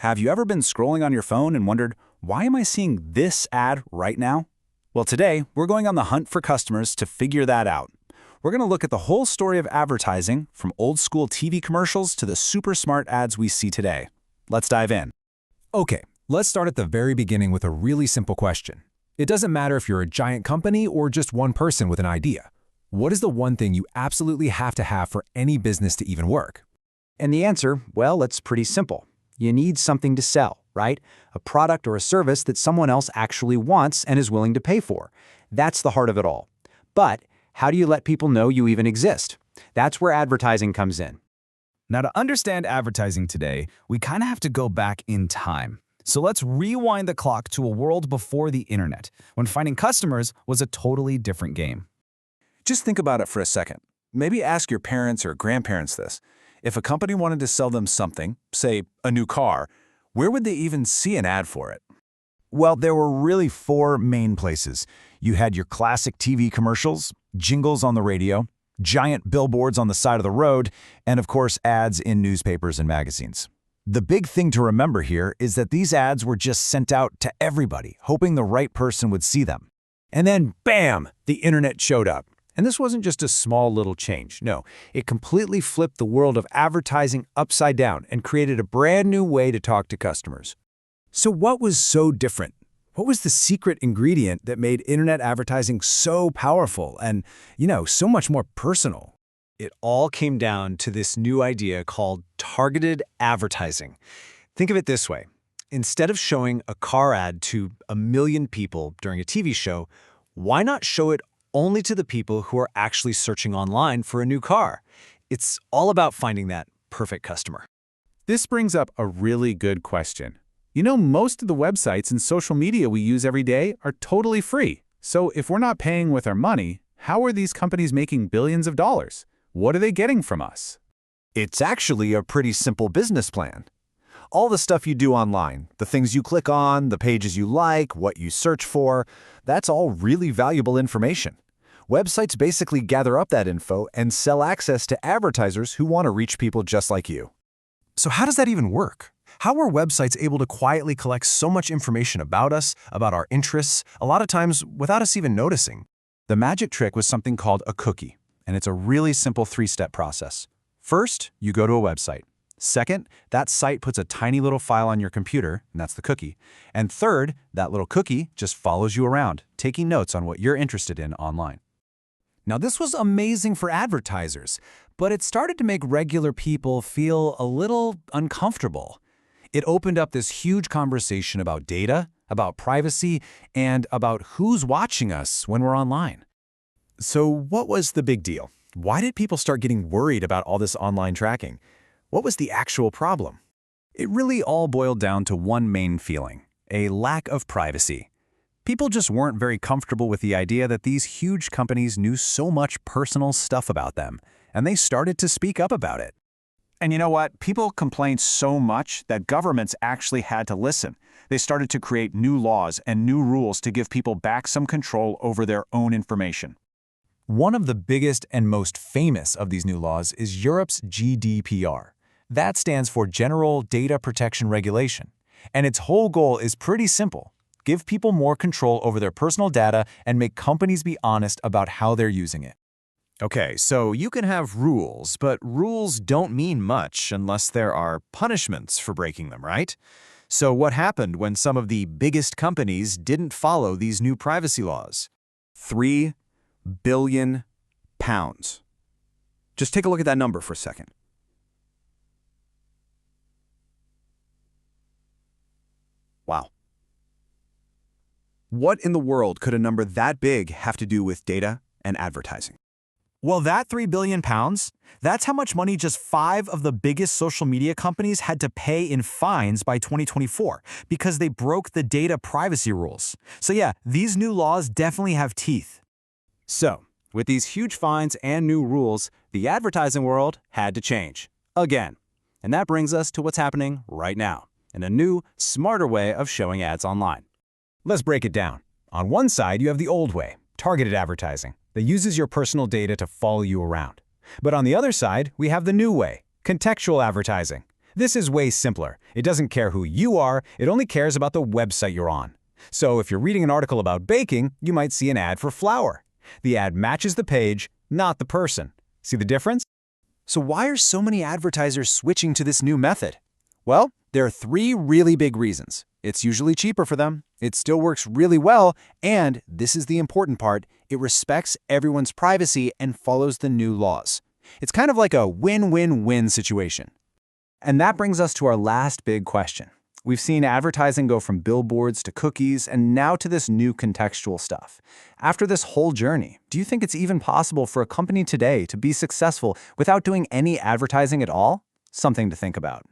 Have you ever been scrolling on your phone and wondered, why am I seeing this ad right now? Well, today, we're going on the hunt for customers to figure that out. We're going to look at the whole story of advertising, from old-school TV commercials to the super smart ads we see today. Let's dive in. Okay, let's start at the very beginning with a really simple question. It doesn't matter if you're a giant company or just one person with an idea. What is the one thing you absolutely have to have for any business to even work? And the answer, well, it's pretty simple. You need something to sell, right? A product or a service that someone else actually wants and is willing to pay for. That's the heart of it all. But how do you let people know you even exist? That's where advertising comes in. Now, to understand advertising today, we kind of have to go back in time. So let's rewind the clock to a world before the internet, when finding customers was a totally different game. Just think about it for a second. Maybe ask your parents or grandparents this. If a company wanted to sell them something, say a new car, where would they even see an ad for it? Well, there were really four main places. You had your classic TV commercials, jingles on the radio, giant billboards on the side of the road, and of course ads in newspapers and magazines. The big thing to remember here is that these ads were just sent out to everybody, hoping the right person would see them. And then, bam, the internet showed up. And this wasn't just a small little change. No, it completely flipped the world of advertising upside down and created a brand new way to talk to customers. So what was so different? What was the secret ingredient that made internet advertising so powerful and, so much more personal? It all came down to this new idea called targeted advertising. Think of it this way. Instead of showing a car ad to 1 million people during a TV show, why not show it only to the people who are actually searching online for a new car? It's all about finding that perfect customer. This brings up a really good question. Most of the websites and social media we use every day are totally free. So if we're not paying with our money, how are these companies making billions of dollars? What are they getting from us? It's actually a pretty simple business plan. All the stuff you do online, the things you click on, the pages you like, what you search for, that's all really valuable information. Websites basically gather up that info and sell access to advertisers who want to reach people just like you. So how does that even work? How are websites able to quietly collect so much information about us, about our interests, a lot of times without us even noticing? The magic trick was something called a cookie, and it's a really simple 3-step process. First, you go to a website. Second, that site puts a tiny little file on your computer, and that's the cookie. And third, that little cookie just follows you around, taking notes on what you're interested in online. Now, this was amazing for advertisers, but it started to make regular people feel a little uncomfortable. It opened up this huge conversation about data, about privacy, and about who's watching us when we're online. So what was the big deal? Why did people start getting worried about all this online tracking? What was the actual problem? It really all boiled down to one main feeling: a lack of privacy. People just weren't very comfortable with the idea that these huge companies knew so much personal stuff about them, and they started to speak up about it. And you know what? People complained so much that governments actually had to listen. They started to create new laws and new rules to give people back some control over their own information. One of the biggest and most famous of these new laws is Europe's GDPR. That stands for General Data Protection Regulation. And its whole goal is pretty simple: give people more control over their personal data and make companies be honest about how they're using it. Okay, so you can have rules, but rules don't mean much unless there are punishments for breaking them, right? So what happened when some of the biggest companies didn't follow these new privacy laws? £3 billion. Just take a look at that number for a second. Wow. What in the world could a number that big have to do with data and advertising? Well, that £3 billion, that's how much money just 5 of the biggest social media companies had to pay in fines by 2024 because they broke the data privacy rules. So yeah, these new laws definitely have teeth. So, with these huge fines and new rules, the advertising world had to change. Again. And that brings us to what's happening right now, and a new, smarter way of showing ads online. Let's break it down. On one side, you have the old way, targeted advertising, that uses your personal data to follow you around. But on the other side, we have the new way, contextual advertising. This is way simpler. It doesn't care who you are, it only cares about the website you're on. So if you're reading an article about baking, you might see an ad for flour. The ad matches the page, not the person. See the difference? So why are so many advertisers switching to this new method? Well, there are 3 really big reasons. It's usually cheaper for them, it still works really well, and, this is the important part, it respects everyone's privacy and follows the new laws. It's kind of like a win-win-win situation. And that brings us to our last big question. We've seen advertising go from billboards to cookies and now to this new contextual stuff. After this whole journey, do you think it's even possible for a company today to be successful without doing any advertising at all? Something to think about.